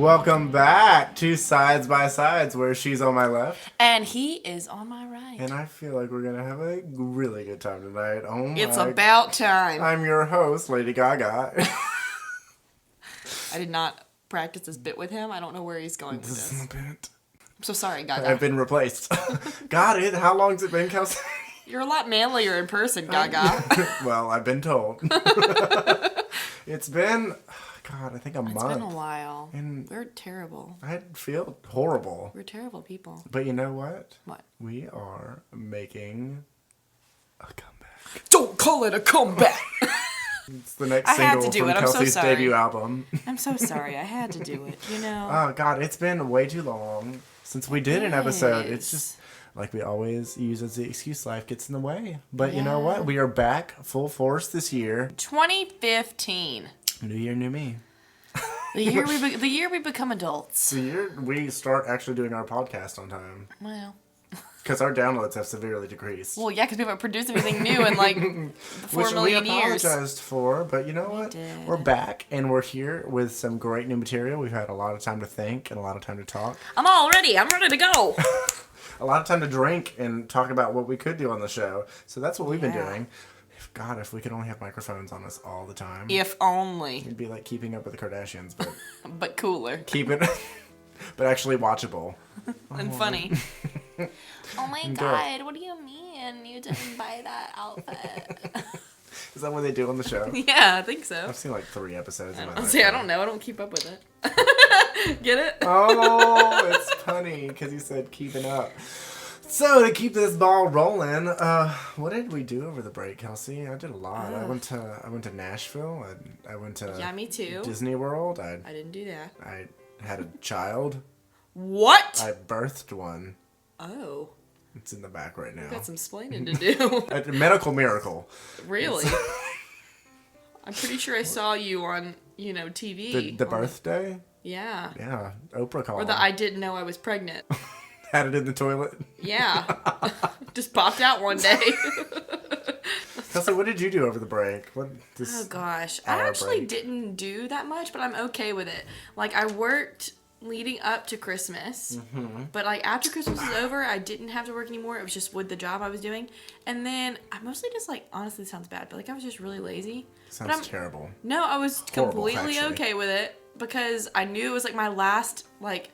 Welcome back to Sides by Sides, where she's on my left. And he is on my right. And I feel like we're going to have a really good time tonight. Oh my. It's about time. I'm your host, Lady Gaga. I did not practice this bit with him. I don't know where he's going with this. This is a bit. I'm so sorry, Gaga. I've been replaced. Got it. How long's it been, Kelsey? You're a lot manlier in person, Gaga. Well, I've been told. It's been, God, I think a month. It's been a while. And we're terrible. I feel horrible. We're terrible people. But you know what? What? We are making a comeback. Don't call it a comeback. It's the next I had single to do from it. I'm so Kelsey's sorry. debut album. I'm so sorry. I had to do it, you know. Oh, God, it's been way too long since we did an episode. It's Yes. just like we always use as the excuse, life gets in the way. But you know what? We are back full force this year. 2015. New year, new me. The year we become adults. The year we start actually doing our podcast on time. Well. Because our downloads have severely decreased. Well, yeah, because we haven't produced anything new in like 4 Which million we years. apologized for, but you know what? did. We're back, and we're here with some great new material. We've had a lot of time to think and a lot of time to talk. I'm all ready. I'm ready to go. A lot of time to drink and talk about what we could do on the show. So that's what we've been doing. God, if we could only have microphones on us all the time. If only. It'd be like keeping up with the Kardashians, but But cooler. keep it, but actually watchable. And funny. Oh my Enjoy. God, what do you mean you didn't buy that outfit? Is that what they do on the show? Yeah, I think so. I've seen like 3 episodes. In my I life. don't know. I don't keep up with it. Get it? Oh, it's funny because you said keeping up. So to keep this ball rolling, what did we do over the break, Kelsey? I did a lot. I went to Nashville. I went to Yeah, me too. Disney World. I didn't do that. I had a child. What? I birthed one. Oh. It's in the back right now. Got some splaining to do. A medical miracle. Really? I'm pretty sure I saw you on, TV. The birthday? Yeah. Yeah. Oprah called. Or the I didn't know I was pregnant. Had it in the toilet. Yeah. Just popped out one day. Kelsey, what did you do over the break? Oh gosh. I actually didn't do that much, but I'm okay with it. Like I worked leading up to Christmas, but like after Christmas was over, I didn't have to work anymore. It was just with the job I was doing. And then I mostly just like, honestly it sounds bad, but like I was just really lazy. Sounds terrible. No, I was Horrible, completely actually. okay with it because I knew it was like my last like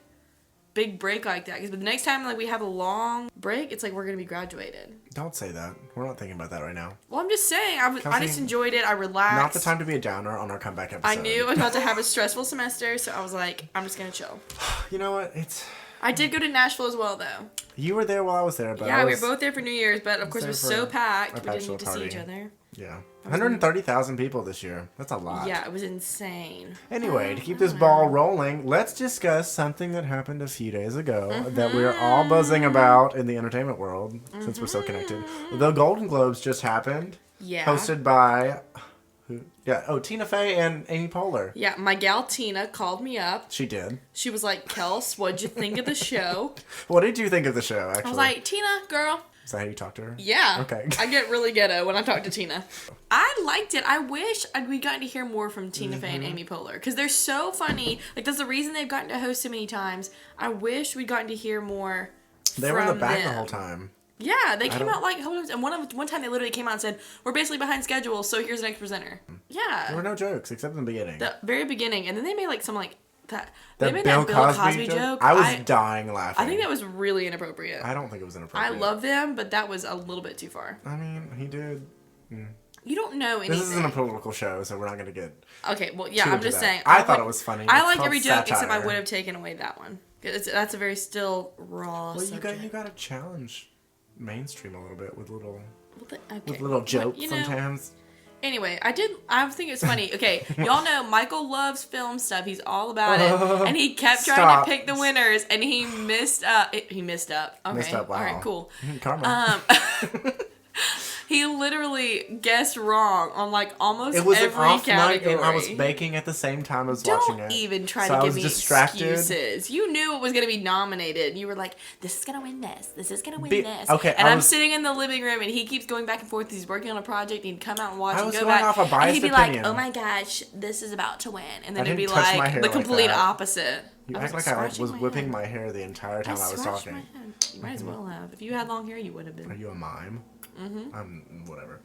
big break like that. But the next time like we have a long break, it's like we're gonna be graduated. Don't say that. We're not thinking about that right now. Well, I'm just saying. I just enjoyed it. I relaxed. Not the time to be a downer on our comeback episode. I knew I was about to have a stressful semester, so I was like, I'm just gonna chill. You know what? I did go to Nashville as well, though. You were there while I was there, but Yeah, we were both there for New Year's, but of course it was so packed, we didn't bachelor get to see party. each other. Yeah. 130,000 people this year. That's a lot. Yeah, it was insane. Anyway, to keep this ball rolling, let's discuss something that happened a few days ago that we're all buzzing about in the entertainment world, since we're so connected. The Golden Globes just happened. Yeah. Hosted by... Tina Fey and Amy Poehler. Yeah, my gal Tina called me up. She did. She was like, Kels, what'd you think of the show? What did you think of the show, actually? I was like, Tina, girl. Is that how you talk to her? Yeah. Okay. I get really ghetto when I talk to Tina. I liked it. I wish we'd gotten to hear more from Tina Fey and Amy Poehler. Because they're so funny. Like, that's the reason they've gotten to host so many times. I wish we'd gotten to hear more They were in the back them. the whole time. Yeah, they came out like, and one time they literally came out and said, we're basically behind schedule, so here's the next presenter. Yeah. There were no jokes, except in the beginning. The very beginning. And then they made like some like, they That made Bill that Bill Cosby Cosby joke. I was dying laughing. I think that was really inappropriate. I don't think it was I inappropriate. love them, but that was a little bit too far. I mean, he did. You don't know anything. This isn't a political show, so we're not going to get... Okay, well, yeah, too I'm into just that. saying. I thought it was funny. I It's like called every joke, except I satire. would have taken away that one. That's a very still raw Well, subject. you got to challenge mainstream a little bit with little Okay. with little jokes But, you know, sometimes. Anyway, I think it's funny. Okay, y'all know Michael loves film stuff. He's all about it. And he kept trying Stop. to pick the winners, and he missed up. He missed up. Okay. Missed up, wow. All right, cool. Karma. He literally guessed wrong on like almost it was every an off category. night, and I was baking at the same time as watching it. Don't even try so to I give was me distracted. excuses. You knew it was going to be nominated. You were like, this is going to win this. This is going to win this. Okay, and I'm sitting in the living room, and he keeps going back and forth. He's working on a project. He'd come out and watch and go back. Off a biased and he'd be opinion. like, oh my gosh, this is about to win. And then I it'd be didn't touch my like hair the like complete that. opposite. You act like I was whipping my hair the entire time I was talking. You might as well have. If you had long hair, you would have been. Are you a mime? Whatever.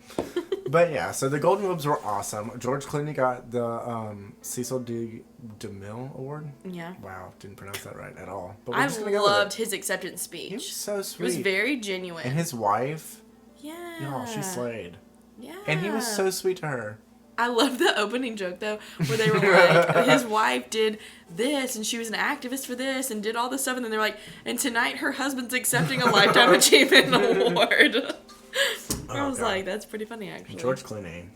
But yeah, so the Golden Globes were awesome. George Clooney got the Cecil DeMille Award. Yeah. Wow, didn't pronounce that right at all. But I loved his acceptance speech. He was so sweet. It was very genuine. And his wife. Yeah. Y'all, she slayed. Yeah. And he was so sweet to her. I love the opening joke though, where they were like, his wife did this, and she was an activist for this, and did all this stuff, and then they're like, and tonight her husband's accepting a Lifetime Achievement Award. I was like, that's pretty funny actually. George Clooney.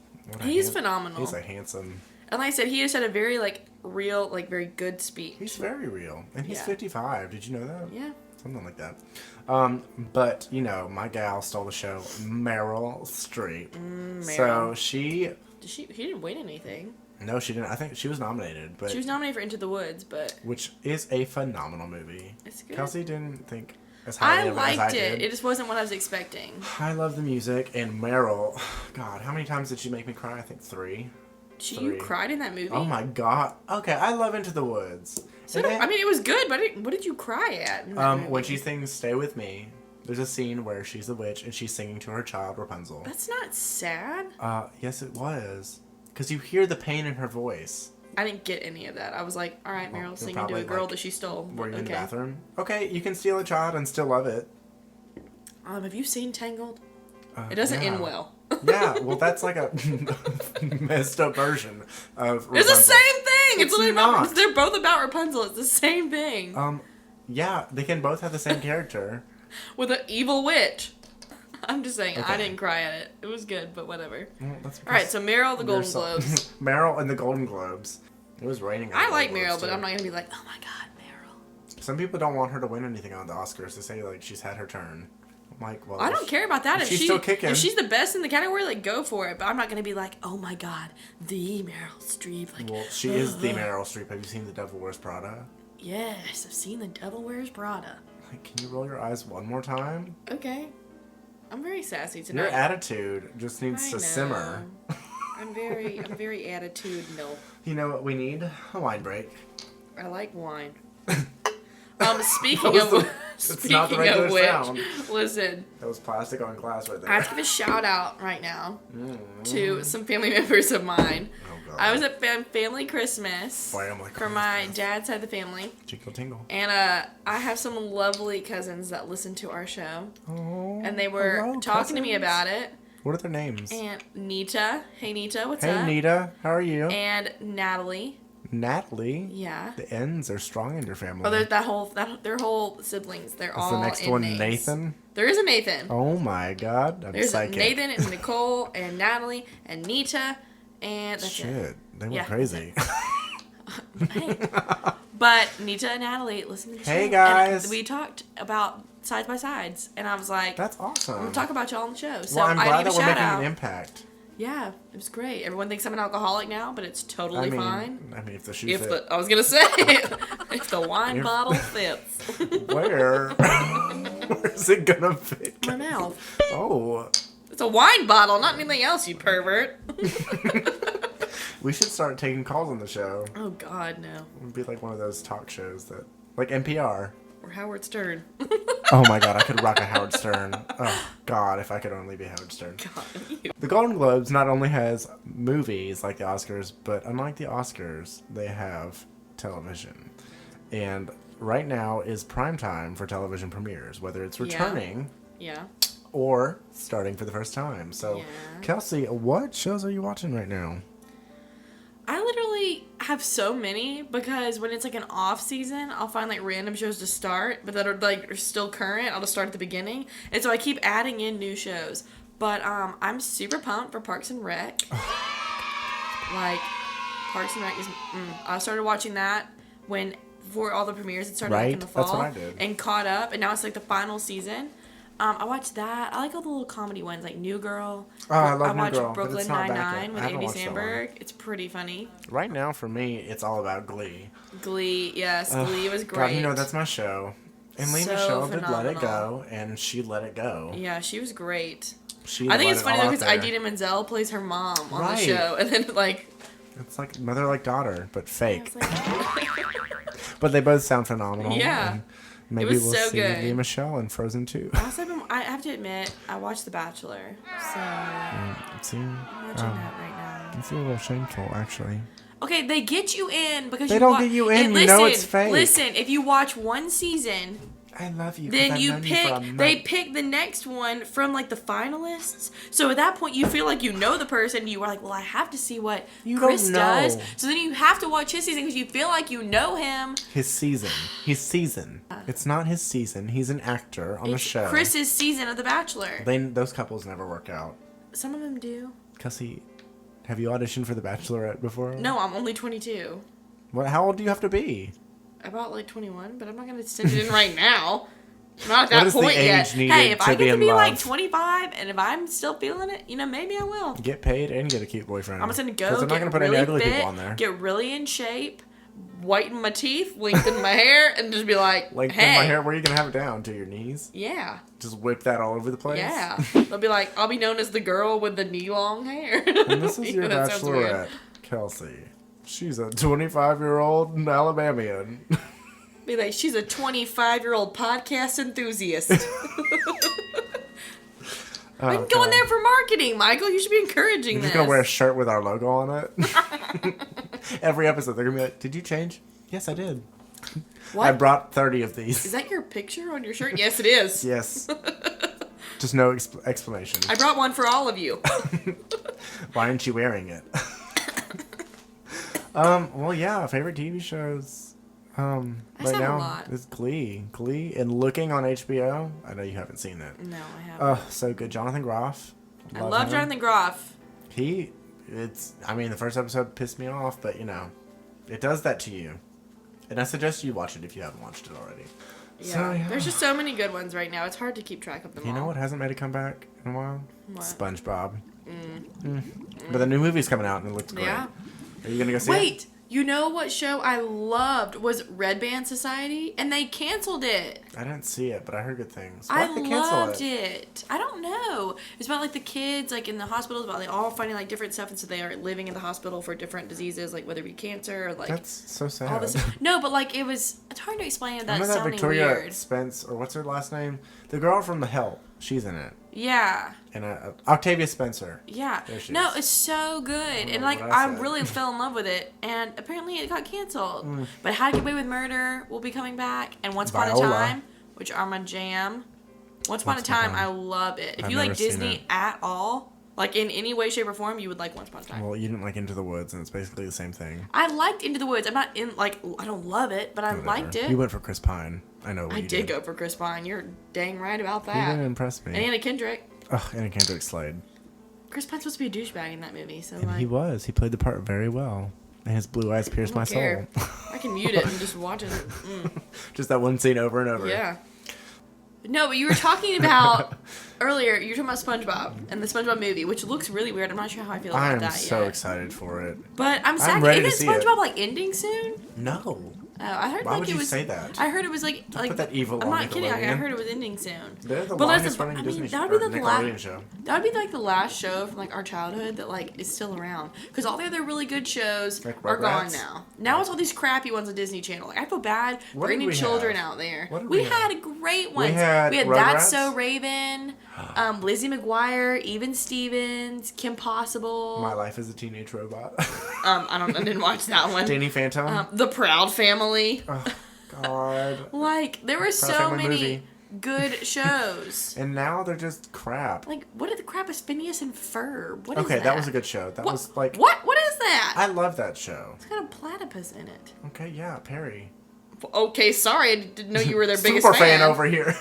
He's phenomenal. He's a handsome. And like I said, he just had a very like real, like very good speech. He's very real, and he's 55. Did you know that? Yeah. Something like that. But you know, my gal stole the show, Meryl Streep. Meryl. So she. He didn't win anything. No, she didn't. I think she was nominated, but she was nominated for Into the Woods, but which is a phenomenal movie. It's good. Kelsey didn't think as highly of it as I liked did. it. It just wasn't what I was expecting. I love the music, and Meryl. God, how many times did she make me cry? I think 3. You cried in that movie? Oh my god. Okay, I love Into the Woods. So I mean, it was good, but what did you cry at? In that movie? When she sings "Stay with Me." There's a scene where she's a witch and she's singing to her child Rapunzel. That's not sad. Yes, it was. Because you hear the pain in her voice. I didn't get any of that. I was like, all right, Meryl singing to a girl that she stole. Were you in the bathroom? Okay, you can steal a child and still love it. Have you seen Tangled? It doesn't end well. Yeah, well, that's like a messed up version of Rapunzel. It's the same thing. It's literally not. They're both about Rapunzel. It's the same thing. Yeah, they can both have the same character. With an evil witch. I'm just saying, okay. I didn't cry at it. It was good, but whatever. Well, alright, so Meryl, the Golden Globes. Meryl and the Golden Globes. It was raining. I like Meryl, but I'm not going to be like, oh my god, Meryl. Some people don't want her to win anything on the Oscars. They say, like, she's had her turn. I'm like, well... I don't care about that. If she's still kicking. If she's the best in the category, like, go for it. But I'm not going to be like, oh my god, the Meryl Streep. Like, well, she is the Meryl Streep. Have you seen The Devil Wears Prada? Yes, I've seen The Devil Wears Prada. Like, can you roll your eyes one more time? Okay. I'm very sassy tonight. Your attitude just needs to simmer. I'm very attitude milk. You know what we need? A wine break. I like wine. Speaking of which, listen. That was plastic on glass right there. I have to give a shout out right now to some family members of mine. Oh, God. I was at family Christmas for my dad's side of the family. Jingle tingle. And I have some lovely cousins that listen to our show. Oh, and they were talking to me about it. What are their names? And Nita. Hey, Nita, what's up? Hey, Nita. How are you? And Natalie. Natalie? Yeah. The N's are strong in your family. Oh, their whole siblings. They're all the next one names. Nathan? There is a Nathan. Oh my god. There's psychic. Nathan and Nicole and Natalie and Nita and that's it. They went crazy. Hey. But Nita and Natalie listen to the show. Hey guys. And we talked about sides by sides and I was like, that's awesome. I'm gonna talk about y'all on the show. So well, I'm glad that we're making an impact. Yeah, it was great. Everyone thinks I'm an alcoholic now, but it's totally fine. I mean, if the shoe fits. I was going to say, if the wine bottle fits. Where is it going to fit? My mouth. Oh. It's a wine bottle, not anything else, you pervert. We should start taking calls on the show. Oh, God, no. It would be like one of those talk shows that, like NPR. Or Howard Stern. Oh my god, I could rock a Howard Stern. Oh god, if I could only be Howard Stern. God, the Golden Globes not only has movies like the Oscars, but unlike the Oscars, they have television. And right now is prime time for television premieres, whether it's returning or starting for the first time. So, Kelsey, what shows are you watching right now? I literally have so many because when it's like an off season, I'll find like random shows to start, but that are like are still current. I'll just start at the beginning, and so I keep adding in new shows. But I'm super pumped for Parks and Rec. Like Parks and Rec is. I started watching that before all the premieres had started like in the fall, that's what I did. And caught up, and now it's like the final season. I watched that. I like all the little comedy ones, like New Girl. Oh, I love New watched Girl. Brooklyn But it's not back Nine-Nine yet. with I haven't Andy watched that one. Samberg. It's pretty funny. Right now, for me, it's all about Glee. Glee, yes. Glee was great. God, that's my show. And Lee So Michelle did Let It phenomenal. Go, and she let it go. Yeah, she was great. She I think let it's it funny, all though, out because there. Idina Menzel plays her mom on the Right. show. And then, like... It's like mother like daughter, but fake. Like, But they both sound phenomenal. Yeah. And maybe was we'll so see good. Lee Michelle in Frozen 2. also, I have to admit, I watched The Bachelor. So, See, I'm watching that right now. it's a little shameful, actually. Okay, they get you in because They you don't get you in. You know it's fake. Listen, if you watch one season, I love you. then I've you known you for a pick. month. They pick the next one from like the finalists. So at that point, you feel like you know the person. You are like, well, I have to see what Chris don't know. does. So then you have to watch his season because you feel like you know him. His season. His season. It's not his season. He's an actor on the It's show. Chris's season of The Bachelor. Those couples never work out. Some of them do. Cussy, have you auditioned for The Bachelorette before? No, I'm only 22. What? How old do you have to be? About like 21, but I'm not gonna send it in right now. I'm not at What that is the point yet. age needed Hey, if to I be get to in be like love? 25 and if I'm still feeling it, maybe I will. Get paid and get a cute boyfriend. I'm just gonna go. Because they're not Get gonna put really any ugly fit, people on there. Get really in shape, whiten my teeth, lengthen my hair, and just be like, Like hey, my hair, where are you gonna have it down to your knees? yeah, Just whip that all over the place. yeah. They'll be like, I'll be known as the girl with the knee-long hair. And this is your That sounds weird. Bachelorette, Kelsey. She's a 25-year-old Alabamian. Be like, she's a 25-year-old podcast enthusiast. I'm going there for marketing, Michael. You should be encouraging You're this. just gonna wear a shirt with our logo on it. Every episode, they're gonna be like, "Did you change?" Yes, I did. What? I brought 30 of these. Is that your picture on your shirt? Yes, it is. Yes. Just no explanation. I brought one for all of you. Why aren't you wearing it? Well, yeah, favorite TV shows. Right have a now lot. is Glee. Glee and Looking on HBO. I know you haven't seen it. No, I haven't. Oh, so good. Jonathan Groff. I love him. Jonathan Groff. The first episode pissed me off, but it does that to you. And I suggest you watch it if you haven't watched it already. Yeah. So, yeah. There's just so many good ones right now. It's hard to keep track of them all. You know what hasn't made a comeback in a while? What? SpongeBob. But the new movie's coming out and it looks great. Yeah. Are you gonna go see it? Wait, you know what show I loved was Red Band Society, and they canceled it. I didn't see it, but I heard good things. I Why'd they cancel loved it. I don't know. It's about like the kids like in the hospitals, about they all finding like different stuff, and so they are living in the hospital for different diseases, like whether it be cancer or like That's so sad. all this. No, but like it's hard to explain it. That's Remember that sounding Victoria weird. Spence, or what's her last name? The girl from The Help. She's in it. Yeah. And Octavia Spencer. Yeah. There she No, is. it's so good. And know like what I I said. really fell in love with it. And apparently it got canceled. Mm. But How to Get Away with Murder will be coming back. And Once Upon a Viola. Time, which are my jam. Once Upon a Time, I love it. If I've you like never seen Disney it. at all, like in any way, shape, or form, you would like Once Upon a Time. Well, you didn't like Into the Woods, and it's basically the same thing. I liked Into the Woods. I'm not in like I don't love it, but I Whatever. liked it. You went for Chris Pine. I know what I you did go for Chris Pine. You're dang right about You that. didn't impress me. And Anna Kendrick. Ugh, Anna Kendrick slayed. Chris Pine's supposed to be a douchebag in that movie, so And like he was. He played the part very well. And his blue eyes pierced my don't care. soul. I can mute it and just watch it. Just that one scene over and over. Yeah. No, but you were talking about earlier. You were talking about SpongeBob and the SpongeBob movie, which looks really weird. I'm not sure how I feel about I am that so yet. excited for it. But I'm sad. ready to Isn't see it. SpongeBob like ending soon? No. Oh, I heard Why like would it you was. say that? I heard it was like put that evil I'm on not kidding. Like, I Nickelodeon. heard it was ending soon. They're the But that's longest the- running I mean, Disney that would be or the Nickelodeon last. show. That would be like the last show from like our childhood that like is still around because all the other really good shows Like are gone Rugrats? now. Now it's all these crappy ones on Disney Channel. Like I feel bad What for did any we children have? out there. What did we we had have? great ones. had That's Rugrats? So Raven, Lizzie McGuire, Even Stevens, Kim Possible. My Life as a Teenage Robot. I didn't watch that one. Danny Phantom. The Proud Family. Oh, God. Like there were so Family many movie. good shows. And now they're just crap. Like what the crap is Phineas and Ferb? What is Okay, that? that was a good show. That What? was like... What is that? I love that show. It's got a platypus in it. Okay, yeah, Perry. Okay, sorry, I didn't know you were their biggest Super fan. fan over here.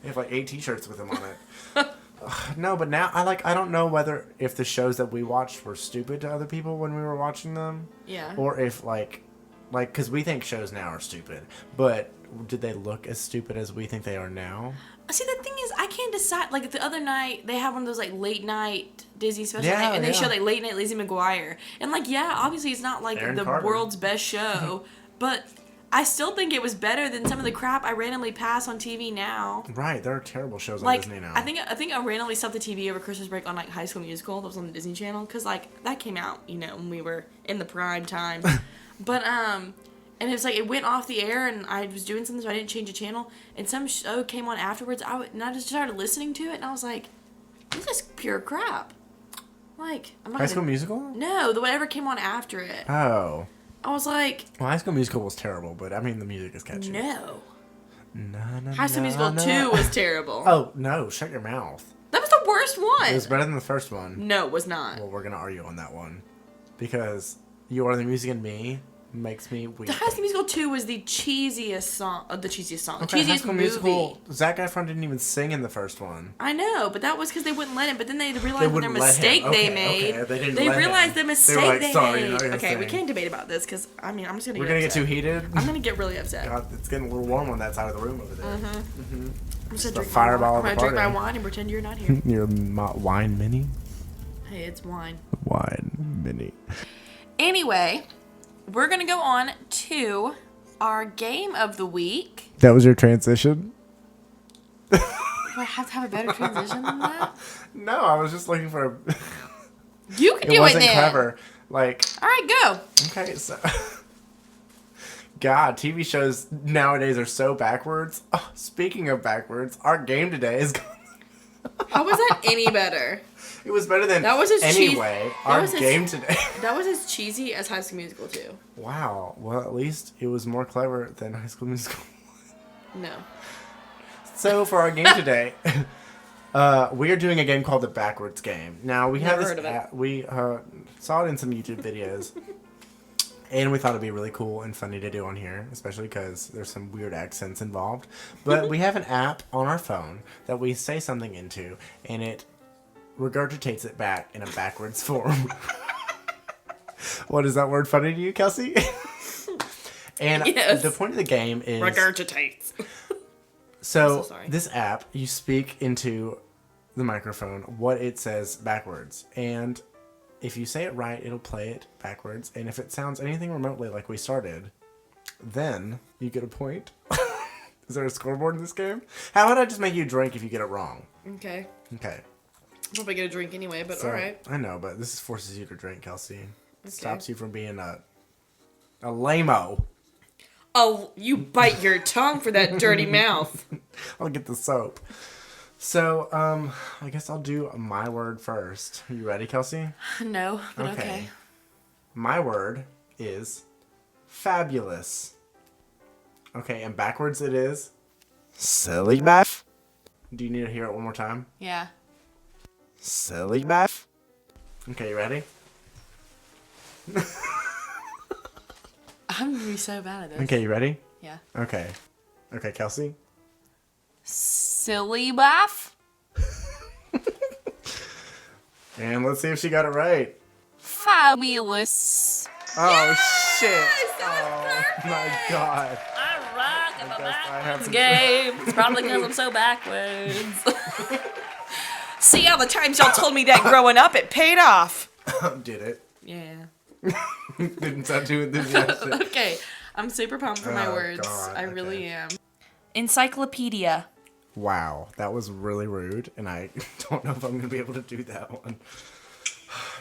They have like 8 t-shirts with him on it. Ugh, no, but now I don't know whether if the shows that we watched were stupid to other people when we were watching them. Yeah. Or if like because we think shows now are stupid, but did they look as stupid as we think they are now? See, the thing is, I can't decide. Like, the other night, they had one of those, like, late night Disney specials, and they showed, like, Late Night Lizzie McGuire. And, like, yeah, obviously it's not, like, Aaron the Carter. world's best show, but I still think it was better than some of the crap I randomly pass on TV now. Right, there are terrible shows on Like, Disney now. I think I randomly stopped the TV over Christmas break on, like, High School Musical that was on the Disney Channel, because, like, that came out, you know, when we were in the prime time. But, and it was like, it went off the air, and I was doing something, so I didn't change the channel, and some show came on afterwards, and I just started listening to it, and I was like, this is pure crap. Like, I'm not High School Musical? No, whatever came on after it. Oh. I was like... Well, High School Musical was terrible, but, I mean, the music is catchy. No. No. High School Musical 2 was terrible. Oh, no, shut your mouth. That was the worst one. It was better than the first one. No, it was not. Well, we're going to argue on that one. Because You Are the Music and Me makes me weep. The High School Musical 2 was the cheesiest song. Okay, cheesiest High School movie. Musical, Zac Efron didn't even sing in the first one. I know, but that was because they wouldn't let him. But then they realized their mistake they made. Okay, they realized the mistake they were like, they sorry, made. You're not Okay, we sing. can't debate about this because I'm just gonna. We're gonna get too heated. I'm gonna get really upset. God, it's getting a little warm on that side of the room over there. I'm just the gonna drink fireball my of wine. the I'm gonna drink my party. wine and pretend you're not here. Your wine mini. Hey, it's wine. Wine mini. Anyway, we're gonna go on to our game of the week. That was your transition? Do I have to have a better transition than that? No, I was just looking for. You can do it then. It wasn't clever. Like. All right, go. Okay, so. God, TV shows nowadays are so backwards. Oh, speaking of backwards, our game today is. How was that any better? It was better than that was as anyway. Our game today. That was as cheesy as High School Musical 2. Wow. Well, at least it was more clever than High School Musical. No. So for our game today, we are doing a game called the Backwards Game. Now we have this. Heard of it. We saw it in some YouTube videos, and we thought it'd be really cool and funny to do on here, especially because there's some weird accents involved. But we have an app on our phone that we say something into, and it regurgitates it back in a backwards form. What, is that word funny to you, Kelsey? And yes. The point of the game is regurgitates. So this app, you speak into the microphone what it says backwards, and if you say it right, it'll play it backwards, and if it sounds anything remotely like we started, then you get a point. Is there a scoreboard in this game? How would I just make you drink if you get it wrong? Okay. Okay. I'll probably get a drink anyway, but alright. I know, but this forces you to drink, Kelsey. It stops you from being a lame-o. Oh, you bite your tongue for that dirty mouth. I'll get the soap. So, I guess I'll do my word first. Are you ready, Kelsey? No, but okay. My word is fabulous. Okay, and backwards it is silly bath. Do you need to hear it one more time? Yeah. Silly bath. Okay, you ready? I'm gonna be so bad at this. Okay, you ready? Yeah. Okay. Okay, Kelsey? Silly bath? And let's see if she got it right. Fabulous. Oh, yes! shit. That Oh, my God. I rock in the backwards some... game. It's probably because I'm so backwards. See all the times y'all told me that growing up, it paid off. Did it? Yeah. Didn't sound too enthusiastic. Okay, I'm super pumped for my words. God, I really am. Encyclopedia. Wow, that was really rude, and I don't know if I'm going to be able to do that one. Oh,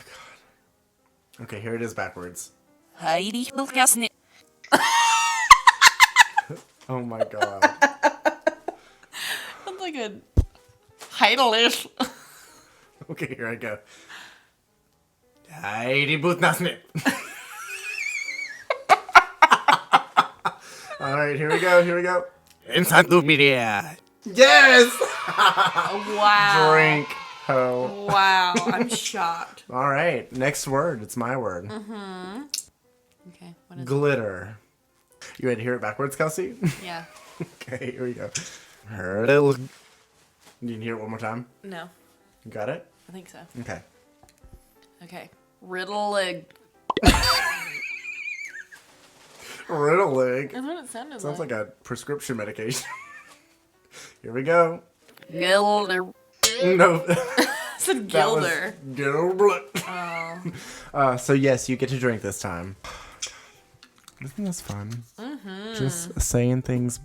God. Okay, here it is backwards. Oh, my God. That's like a Heidelish. Okay, here I go. Heidi Butnasnit. All right, here we go. Encyclopedia. Yes! Wow. Drink. Ho. Wow, I'm shocked. All right, next word. It's my word. Mm-hmm. Okay, what is Glitter. You ready to hear it backwards, Kelsey? Yeah. Okay, here we go. You can hear it one more time? No. You got it? I think so. Okay. Okay. Riddle-leg. Riddle-leg. That's what it sounded Sounds like a prescription medication. Here we go. Gilder. No. I said Gilder. Gilder. Oh. So yes, you get to drink this time. Isn't this fun? Mm-hmm. Just saying things.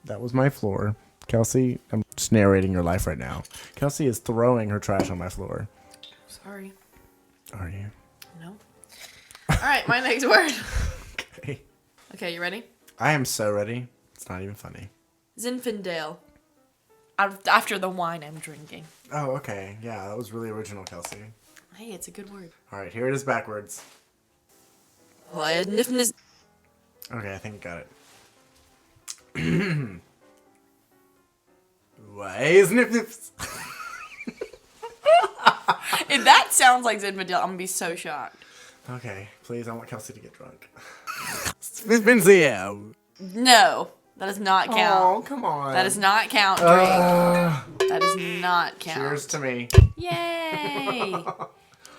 That was my floor. Kelsey, I'm just narrating your life right now. Kelsey is throwing her trash on my floor. Sorry. Are you? No. All right, my next word. Okay. Okay, you ready? I am so ready. It's not even funny. Zinfandel. After the wine I'm drinking. Oh, okay. Yeah, that was really original, Kelsey. Hey, it's a good word. All right, here it is backwards. Okay, Okay, I think I got it. Why is nips? If that sounds like Zinfandel, I'm gonna be so shocked. Okay, please, I want Kelsey to get drunk. No, that does not count. Oh, come on. That does not count, drink. That does not count. Cheers to me. Yay!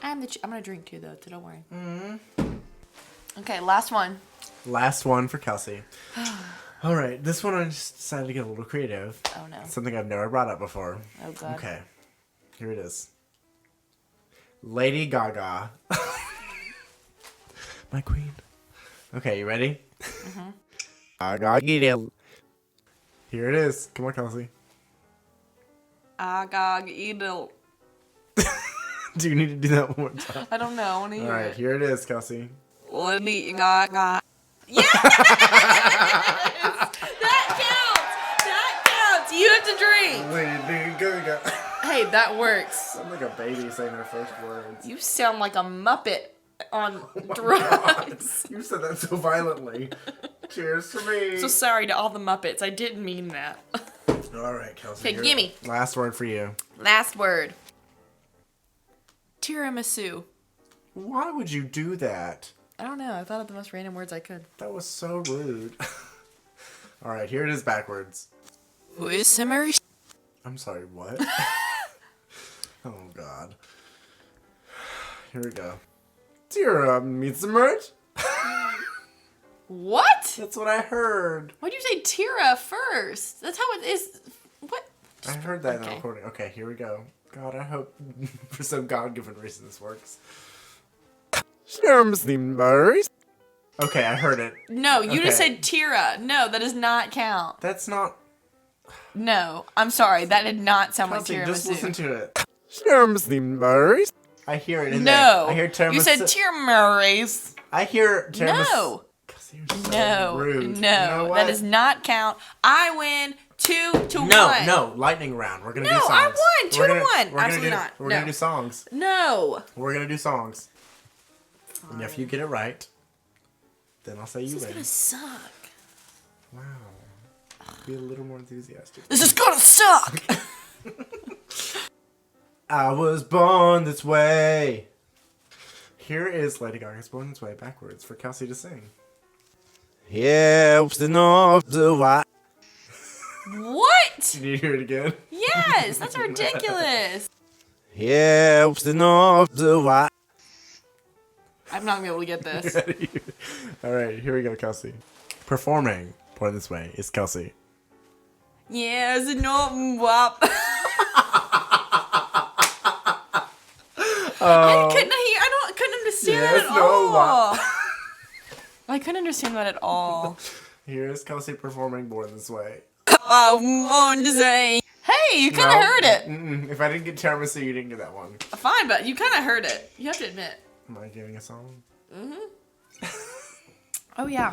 I'm gonna drink too, though, so don't worry. Mm-hmm. Okay, last one. Last one for Kelsey. All right, this one I just decided to get a little creative. Oh, no. Something I've never brought up before. Oh, God. Okay, here it is. Lady Gaga. My queen. Okay, you ready? Mm-hmm. Here it is. Come on, Kelsey. Agog Edel. Do you need to do that one more time? I don't know. I want to hear All right, it. here it is, Kelsey. Lady Gaga. Yes! That counts! That counts! You have to drink! Lady Gaga. Hey, that works. I'm like a baby saying her first words. You sound like a Muppet on drugs. You said that so violently. Cheers to me. So sorry to all the Muppets. I didn't mean that. All right, Kelsey. Okay, gimme. Last word for you. Last word. Tiramisu. Why would you do that? I don't know. I thought of the most random words I could. That was so rude. All right, here it is backwards. I'm sorry, what? Oh, God. Here we go. Tiramisu. What? That's what I heard. Why'd you say Tira first? That's how it is. What? I heard that in the recording. Okay, here we go. God, I hope for some God-given reason this works. Okay, I heard it. No, you just said Tira. No, that does not count. That's not... No, I'm sorry. That did not sound Kelsey, like tiramisu. just listen to it. I hear it in No. there. I hear tiramisu. You said tiramisu. I hear tiramisu. No. Kelsey, you're so No. rude. No. You know what? That does not count. I win 2-1. No, lightning round. We're gonna do No, songs. I won 2-1. Absolutely Absolutely not. We're No. gonna do songs. No. We're gonna do songs. Fine. And if you get it right, then I'll say you This is win. gonna suck. Wow. Be a little more enthusiastic. This is gonna suck. I was born this way. Here is Lady Gaga's Born This Way backwards for Kelsey to sing. Helps enough to what? What? Did you hear it again? Yes, that's ridiculous. Helps enough to what? I'm not gonna be able to get this. All right, here we go, Kelsey. Performing Born This Way is Kelsey. Yes, no, wop. I couldn't understand that at all. I couldn't understand that at all. Here's Kelsey performing Born This Way. I want to say, hey, you kind of heard it. If I didn't get tiramisu, you didn't get that one. Fine, but you kind of heard it. You have to admit. Am I giving a song? Mm-hmm. Oh, yeah.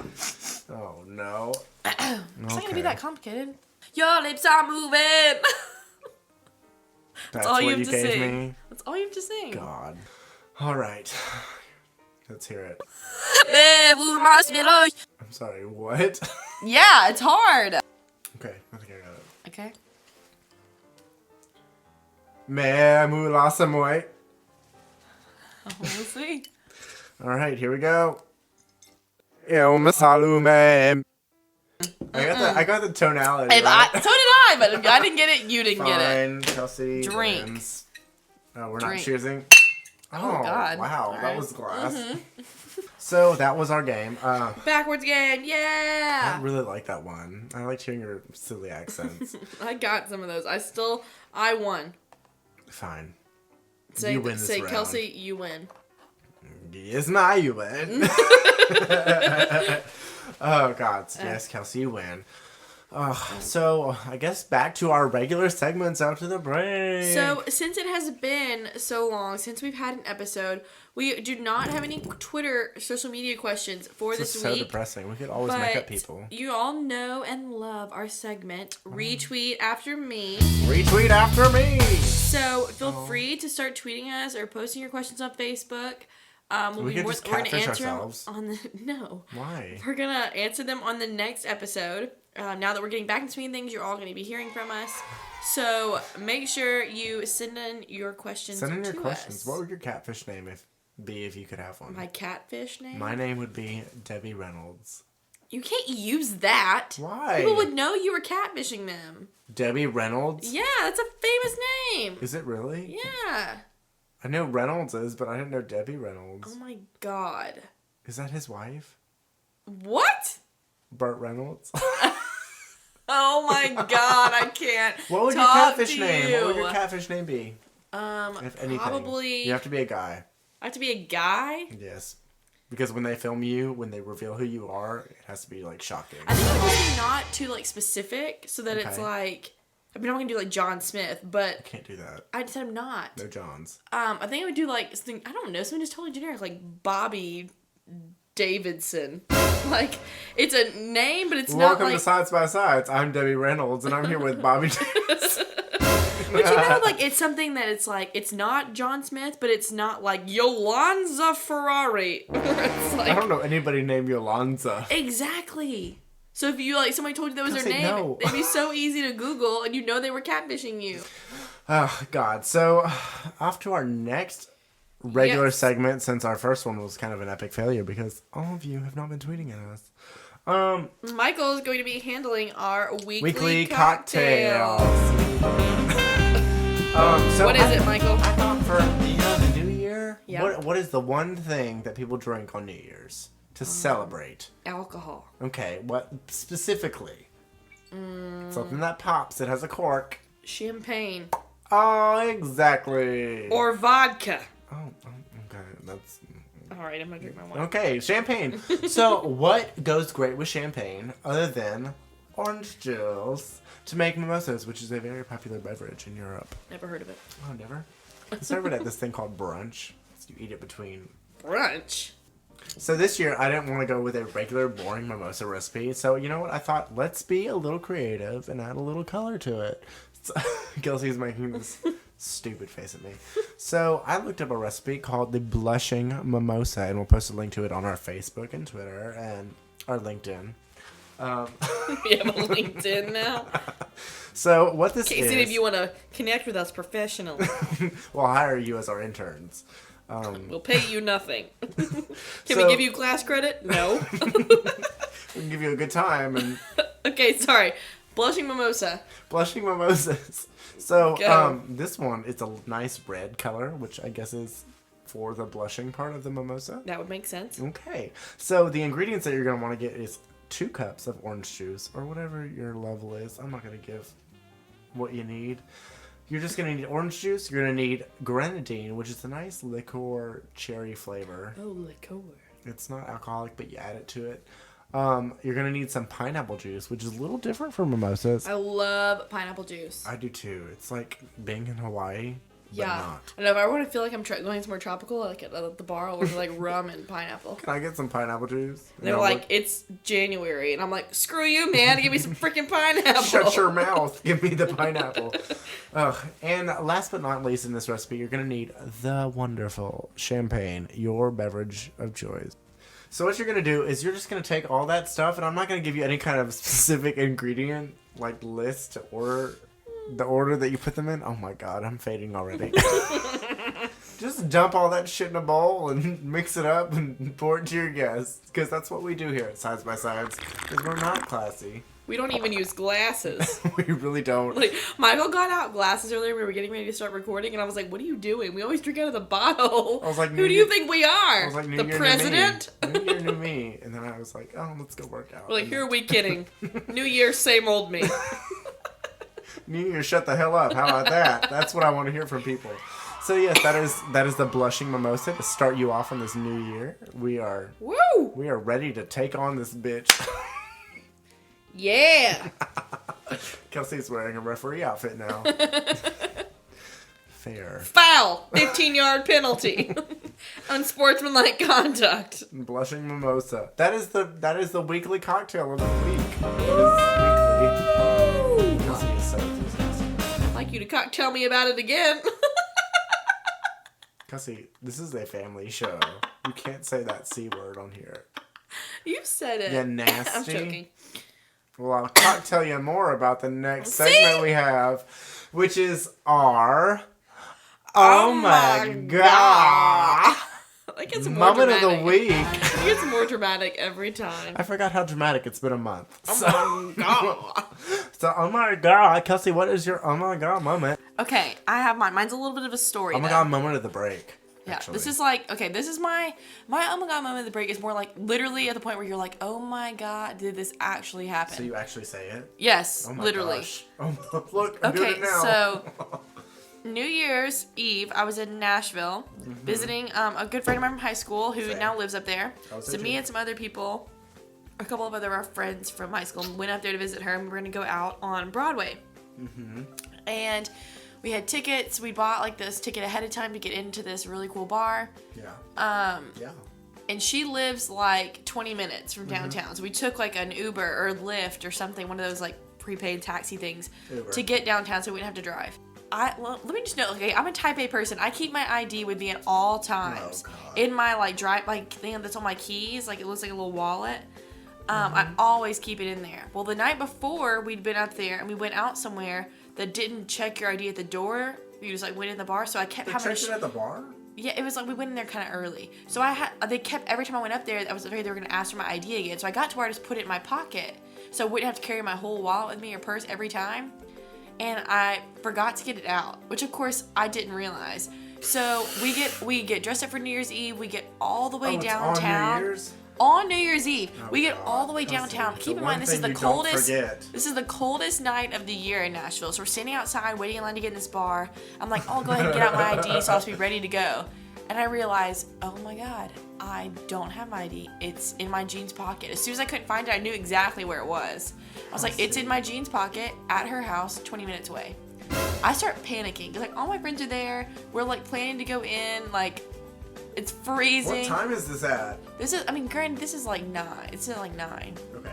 Oh, no. It's not going to be that complicated. Your lips are moving. That's all what you have you to gave sing. me? That's all you have to sing. God. All right. Let's hear it. I'm sorry, what? Yeah, it's hard. Okay, I think I got it. Okay. Me mula samoy. We'll see. All right, here we go. I got the tonality. Right? So did I, but if I didn't get it, you didn't get it. Fine, Kelsey. Drink. Wins. Oh, we're Drink. not choosing. Oh, God. Wow, All that right. was glass. So that was our game. Backwards game, yeah! I really like that one. I liked hearing your silly accents. I got some of those. I won. Fine. Say, You win this round. Kelsey, you win. Yes, my you win. Oh, God. Yes, Kelsey, you win. So, I guess back to our regular segments after the break. So, since it has been so long since we've had an episode, we do not have any Twitter social media questions for this this is so week. depressing. We could always make up people. You all know and love our segment, Retweet After Me. Retweet after me! So, feel free to start tweeting us or posting your questions on Facebook. We could just catfish ourselves. No. Why? We're going to answer them on the next episode. Now that we're getting back in swing things, you're all going to be hearing from us. So make sure you send in your questions. Send in your questions. Us. What would your catfish name be if you could have one? My catfish name? My name would be Debbie Reynolds. You can't use that. Why? People would know you were catfishing them. Debbie Reynolds? Yeah, that's a famous name. Is it really? Yeah. I know Reynolds is, but I didn't know Debbie Reynolds. Oh my God. Is that his wife? What? Burt Reynolds? Oh my God, I can't. What would your catfish name? What would your catfish name be? If anything. Probably. You have to be a guy. I have to be a guy? Yes. Because when they film you, when they reveal who you are, it has to be, like, shocking. I think it would just be not too, like, specific, so that it's Okay. like, I mean, I'm gonna do, like, John Smith, but I can't do that. I said I'm not. No Johns. I think I would do, like, something, I don't know, something just totally generic, like Bobby Davidson. Like, it's a name, but it's not, Welcome like... to Sides by Sides. I'm Debbie Reynolds, and I'm here with Bobby Davis. But you know, like, it's something that it's like, it's not John Smith, but it's not like Yolanza Ferrari. It's like, I don't know anybody named Yolanza. exactly. So if you, like, somebody told you that was their name, no. it'd be so easy to Google, and you know they were catfishing you. Oh, God. So, off to our next regular Yes. segment, since our first one was kind of an epic failure because all of you have not been tweeting at us. Michael is going to be handling our weekly cocktails. cocktails. So What is it, Michael? I thought for the New Year, Yeah. what is the one thing that people drink on New Year's to celebrate? Alcohol. Okay, what specifically? Something that pops. It has a cork. Champagne. Oh, exactly. Or vodka. Oh, okay. That's Alright, I'm gonna drink my wine. okay. Champagne. So, what goes great with champagne other than orange juice to make mimosas, which is a very popular beverage in Europe? Never heard of it. Oh, never. I serve it at this thing called brunch. So you eat it between. Brunch. So this year, I didn't want to go with a regular boring mimosa recipe. So you know what? I thought, let's be a little creative and add a little color to it. So, Kelsey's making this stupid face at me. So I looked up a recipe called the Blushing Mimosa, and we'll post a link to it on our Facebook and Twitter and our LinkedIn. We have a LinkedIn now. So what this In case is, any of you want to connect with us professionally, we'll hire you as our interns. we'll pay you nothing. Can So- we give you class credit? No. We can give you a good time and Okay, sorry. Blushing mimosa. blushing mimosas. So Go. this one, it's a nice red color, which I guess is for the blushing part of the mimosa. That would make sense. Okay, so the ingredients that you're going to want to get is 2 cups of orange juice, or whatever your level is. I'm not going to give what you need. You're just going to need orange juice. You're going to need grenadine, which is a nice liqueur cherry flavor. Oh, liqueur. It's not alcoholic, but you add it to it. You're going to need some pineapple juice, which is a little different from mimosas. I love pineapple juice. I do too. It's like being in Hawaii, but Yeah. not. I know, if I want to feel like I'm going somewhere tropical, like at the bar, I'll order like rum and pineapple. Can I get some pineapple juice? They're No, like, it's January. And I'm like, screw you, man. Give me some freaking pineapple. shut your mouth. Give me the pineapple. Ugh. And last but not least in this recipe, you're going to need the wonderful champagne, your beverage of choice. So what you're going to do is you're just going to take all that stuff, and I'm not going to give you any kind of specific ingredient, like list or the order that you put them in. Oh my god, I'm fading already. Just dump all that shit in a bowl and mix it up and pour it to your guests, because that's what we do here at Sides by Sides, because we're not classy. We don't even use glasses. We really don't. Like, Michael got out glasses earlier. We were getting ready to start recording, and I was like, "What are you doing? We always drink out of the bottle." I was like, "Who do you think we are? I was like, the president?" New Year, new me. And then I was like, "Oh, let's go work out." We're like, "Who are we kidding? New Year, same old me." New Year, shut the hell up. How about that? That's what I want to hear from people. So yes, that is the blushing mimosa to start you off on this new year. We are ready to take on this bitch. Yeah. Kelsey's wearing a referee outfit now. Fair. Foul. 15-yard penalty. Unsportsmanlike conduct. Blushing mimosa. That is the weekly cocktail of the week. It is weekly. Kelsey is so enthusiastic. I'd like you to tell me about it again. Kelsey, this is a family show. You can't say that C word on here. You said it. Yeah, nasty. I'm joking. Well, I'll tell you more about the next segment we have, which is our Oh my God. It gets more moment dramatic. of the week. It gets more dramatic every time. I forgot how dramatic it's been a month. Oh my God. So, oh my God. Kelsey, what is your oh my God moment? Okay, I have mine. Mine's a little bit of a story. Oh my God moment of the break. Yeah, actually. this is like, okay, this is my oh my God moment of the break is more like literally at the point where you're like, oh my God, did this actually happen? So you actually say it? Yes, Oh my literally. gosh. Oh, look, I'm doing it now. So New Year's Eve, I was in Nashville visiting a good friend of mine from high school who now lives up there. So me and some other people, a couple of other friends from high school, went up there to visit her, and we were going to go out on Broadway. And we had tickets. We bought like this ticket ahead of time to get into this really cool bar. Yeah. Yeah. And she lives like 20 minutes from downtown. So we took like an Uber or Lyft or something, one of those like prepaid taxi things to get downtown so we didn't have to drive. Let me just know, okay, I'm a type A person. I keep my ID with me at all times. In my like thing that's on my keys, like it looks like a little wallet. I always keep it in there. Well, the night before we'd been up there and we went out somewhere that didn't check your ID at the door. You just like went in the bar, so I kept having to. Checked it at the bar? Yeah, it was like we went in there kind of early. So they kept every time I went up there, I was afraid they were gonna ask for my ID again. So I got to where I just put it in my pocket, so I wouldn't have to carry my whole wallet with me or purse every time. And I forgot to get it out, which of course I didn't realize. So we get dressed up for New Year's Eve. We get all the way downtown. On New Year's? On New Year's Eve, we get God. all the way downtown. Keep in mind, this is the coldest. This is the coldest night of the year in Nashville. So we're standing outside, waiting in line to get in this bar. I'm like, oh, go ahead and get out my ID, so I'll be ready to go. And I realized, oh my God, I don't have my ID. It's in my jeans pocket. As soon as I couldn't find it, I knew exactly where it was. I was like, it's in my jeans pocket at her house, 20 minutes away. I start panicking. Like, all my friends are there. We're like planning to go in. Like, it's freezing. What time is this at? Granted, this is like 9. It's at like 9. Okay.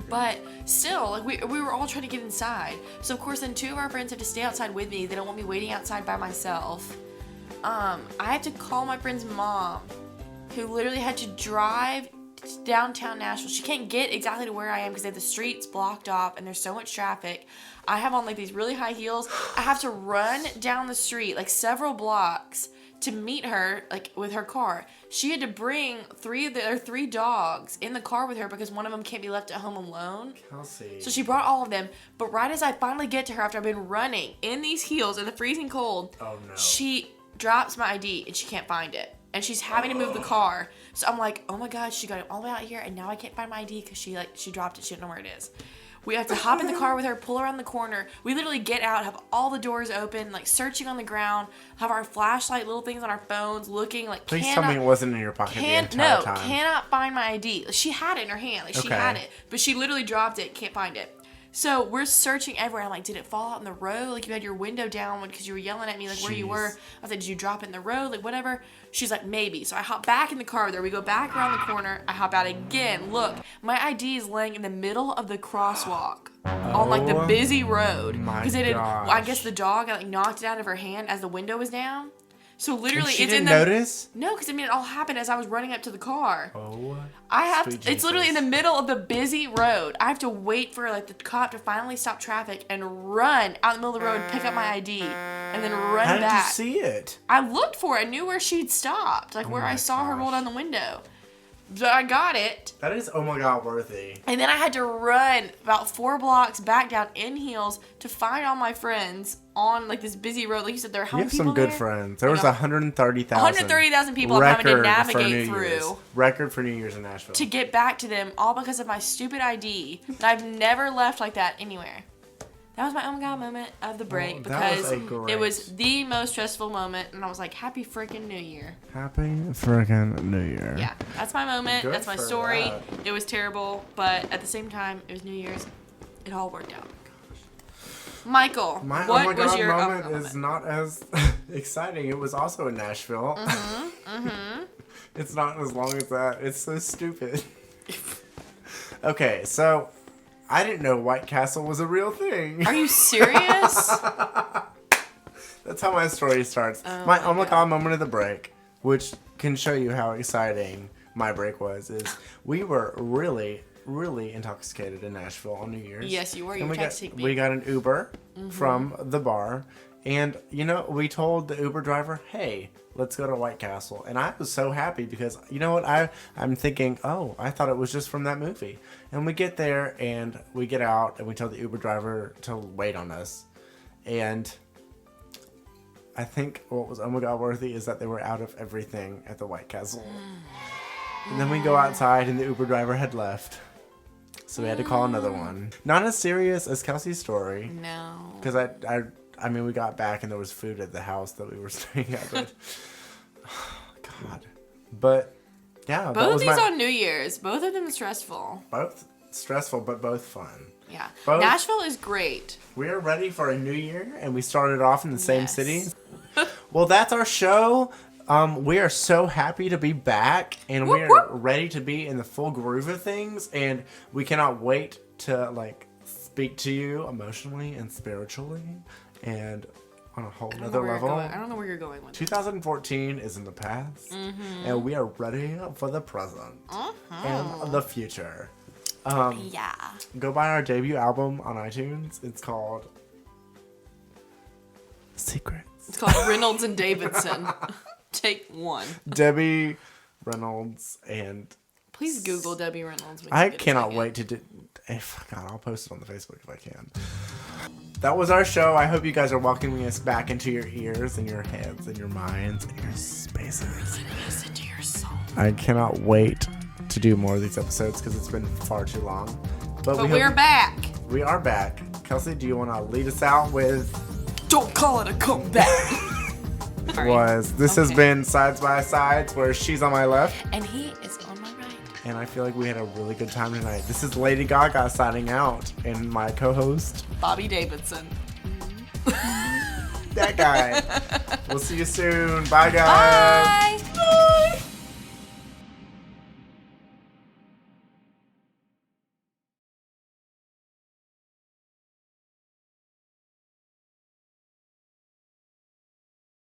But still, like we were all trying to get inside. So of course, then 2 of our friends have to stay outside with me. They don't want me waiting outside by myself. I had to call my friend's mom, who literally had to drive to downtown Nashville. She can't get exactly to where I am because they have the streets blocked off and there's so much traffic. I have on like these really high heels. I have to run down the street like several blocks to meet her, like with her car. She had to bring 3 dogs in the car with her because one of them can't be left at home alone. Kelsey. So she brought all of them. But right as I finally get to her after I've been running in these heels in the freezing cold, she drops my ID and she can't find it. And she's having to move the car. So I'm like, oh my God, she got it all the way out here and now I can't find my ID because she dropped it. She didn't know where it is. We have to hop in the car with her, pull around the corner. We literally get out, have all the doors open, like searching on the ground, have our flashlight, little things on our phones, looking like. Please tell me it wasn't in your pocket the entire time. Cannot find my ID. She had it in her hand, like she had it, but she literally dropped it, can't find it. So we're searching everywhere. I'm like, did it fall out in the road? Like you had your window down because you were yelling at me, like where you were. I said, did you drop it in the road? Like whatever. She's like, maybe. So I hop back in the car with her. We go back around the corner. I hop out again. Look, my ID is laying in the middle of the crosswalk on like the busy road because they did. Well, I guess the dog like knocked it out of her hand as the window was down. So literally, she it's didn't in the notice. No, because it all happened as I was running up to the car. Oh, it's literally in the middle of the busy road. I have to wait for like the cop to finally stop traffic and run out in the middle of the road, pick up my ID, and then run back. How did you see it? I looked for it. I knew where she'd stopped, like where I saw her roll down the window. So I got it. That is, oh my God, worthy. And then I had to run about 4 blocks back down in heels to find all my friends on like this busy road. Like you said, there are how many people You have some good friends. There was 130,000. 130,000 people I'm having to navigate through. Record for New Year's in Nashville. To get back to them, all because of my stupid ID. And I've never left like that anywhere. That was my oh my God moment of the break because it was the most stressful moment, and I was like, happy freaking New Year. Happy freaking New Year. Yeah, that's my moment. Good that's my story. That. It was terrible, but at the same time, it was New Year's. It all worked out. Michael, what was your moment? Is not as exciting. It was also in Nashville. It's not as long as that. It's so stupid. Okay, so I didn't know White Castle was a real thing. Are you serious? That's how my story starts. Oh my God moment of the break, which can show you how exciting my break was, is we were really, really intoxicated in Nashville on New Year's. Yes, you were. You were texting me. We got an Uber from the bar, and, you know, we told the Uber driver, hey, let's go to White Castle. And I was so happy because, you know what, I'm thinking, oh, I thought it was just from that movie. And we get there, and we get out, and we tell the Uber driver to wait on us. And I think what was oh my God worthy is that they were out of everything at the White Castle. And then we go outside, and the Uber driver had left. So we had to call another one. Not as serious as Kelsey's story. No. Because I mean, we got back and there was food at the house that we were staying at. But, oh, God. But, yeah. Both of these on New Year's. Both of them stressful. Both stressful, but both fun. Yeah. Nashville is great. We are ready for a new year, and we started off in the same city. Well, that's our show. We are so happy to be back, and we are ready to be in the full groove of things, and we cannot wait to, like, speak to you emotionally and spiritually and on a whole nother level. I don't know where you're going with 2014 is in the past, and we are ready for the present and the future. Yeah. Go buy our debut album on iTunes. It's called Secrets. It's called Reynolds and Davidson. Take 1. Debbie Reynolds and... Please Google Debbie Reynolds. I cannot wait to do... God, I'll post it on the Facebook if I can. That was our show. I hope you guys are welcoming us back into your ears and your heads and your minds and your spaces. Letting us into your soul. I cannot wait to do more of these episodes because it's been far too long. But we're back. We are back. Kelsey, do you want to lead us out with... Don't call it a comeback. This has been Sides by Sides, where she's on my left. And he is on my right. And I feel like we had a really good time tonight. This is Lady Gaga signing out, and my co-host... Bobby Davidson. That guy. We'll see you soon. Bye, guys. Bye.